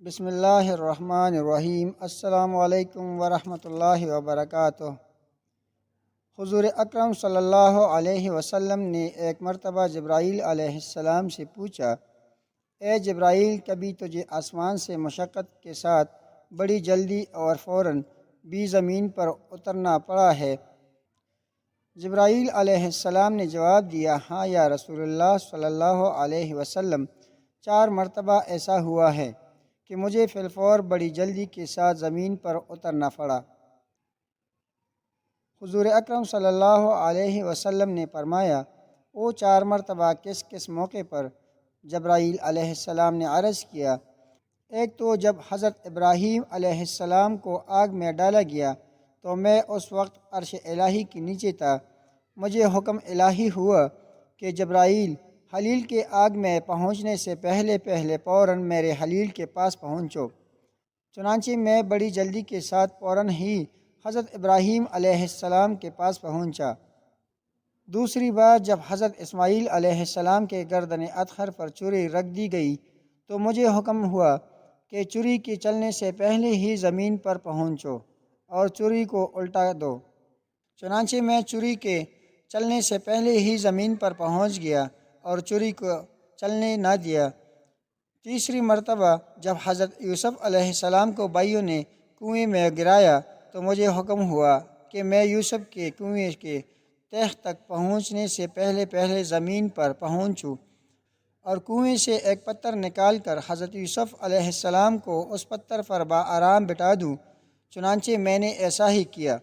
بسم اللہ الرحمن الرحیم۔ السلام علیکم ورحمۃ اللہ وبرکاتہ۔ حضور اکرم صلی اللہ علیہ وسلم نے ایک مرتبہ جبرائیل علیہ السلام سے پوچھا، اے جبرائیل، کبھی تجھے آسمان سے مشقت کے ساتھ بڑی جلدی اور فوراً بھی زمین پر اترنا پڑا ہے؟ جبرائیل علیہ السلام نے جواب دیا، ہاں یا رسول اللہ صلی اللہ علیہ وسلم، 4 مرتبہ ایسا ہوا ہے کہ مجھے فی الفور بڑی جلدی کے ساتھ زمین پر اترنا پڑا۔ حضور اکرم صلی اللہ علیہ وسلم نے فرمایا، وہ 4 مرتبہ کس کس موقع پر؟ جبرائیل علیہ السلام نے عرض کیا، ایک تو جب حضرت ابراہیم علیہ السلام کو آگ میں ڈالا گیا تو میں اس وقت عرش الہی کے نیچے تھا۔ مجھے حکم الہی ہوا کہ جبرائیل، خلیل کے آگ میں پہنچنے سے پہلے فوراً میرے خلیل کے پاس پہنچو۔ چنانچہ میں بڑی جلدی کے ساتھ فوراً ہی حضرت ابراہیم علیہ السلام کے پاس پہنچا۔ دوسری بار جب حضرت اسماعیل علیہ السلام کے گردن اطہر پر چھری رکھ دی گئی تو مجھے حکم ہوا کہ چھری کے چلنے سے پہلے ہی زمین پر پہنچو اور چھری کو الٹا دو۔ چنانچہ میں چھری کے چلنے سے پہلے ہی زمین پر پہنچ گیا اور چھری کو چلنے نہ دیا۔ تیسری مرتبہ جب حضرت یوسف علیہ السلام کو بھائیوں نے کنویں میں گرایا تو مجھے حکم ہوا کہ میں یوسف کے کنویں کے تہہ تک پہنچنے سے پہلے زمین پر پہنچوں اور کنویں سے ایک پتھر نکال کر حضرت یوسف علیہ السلام کو اس پتھر پر بآرام بٹھا دوں۔ چنانچہ میں نے ایسا ہی کیا۔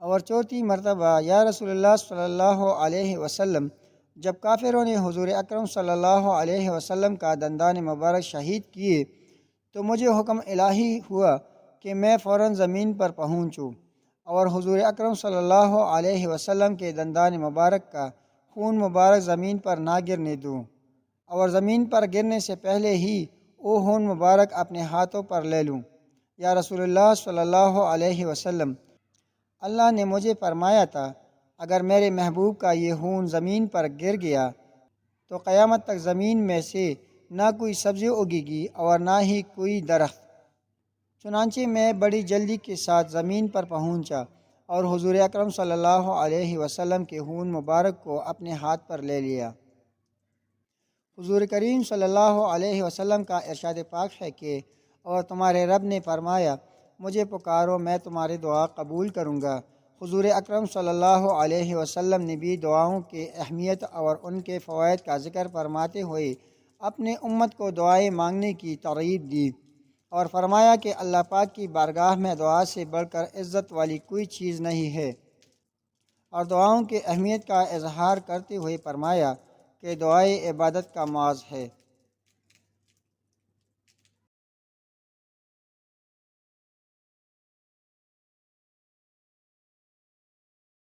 اور چوتھی مرتبہ، یا رسول اللہ صلی اللہ علیہ وسلم، جب کافروں نے حضور اکرم صلی اللہ علیہ وسلم کا دندان مبارک شہید کیے تو مجھے حکم الہی ہوا کہ میں فوراً زمین پر پہنچوں اور حضور اکرم صلی اللہ علیہ وسلم کے دندان مبارک کا خون مبارک زمین پر نہ گرنے دوں اور زمین پر گرنے سے پہلے ہی وہ خون مبارک اپنے ہاتھوں پر لے لوں۔ یا رسول اللہ صلی اللہ علیہ وسلم، اللہ نے مجھے فرمایا تھا، اگر میرے محبوب کا یہ خون زمین پر گر گیا تو قیامت تک زمین میں سے نہ کوئی سبزی اگے گی اور نہ ہی کوئی درخت۔ چنانچہ میں بڑی جلدی کے ساتھ زمین پر پہنچا اور حضور اکرم صلی اللہ علیہ وسلم کے خون مبارک کو اپنے ہاتھ پر لے لیا۔ حضور کریم صلی اللہ علیہ وسلم کا ارشاد پاک ہے کہ اور تمہارے رب نے فرمایا، مجھے پکارو میں تمہاری دعا قبول کروں گا۔ حضور اکرم صلی اللہ علیہ وسلم نے بھی دعاؤں کی اہمیت اور ان کے فوائد کا ذکر فرماتے ہوئے اپنے امت کو دعائیں مانگنے کی ترغیب دی اور فرمایا کہ اللہ پاک کی بارگاہ میں دعا سے بڑھ کر عزت والی کوئی چیز نہیں ہے، اور دعاؤں کی اہمیت کا اظہار کرتے ہوئے فرمایا کہ دعائیں عبادت کا معاذ ہے۔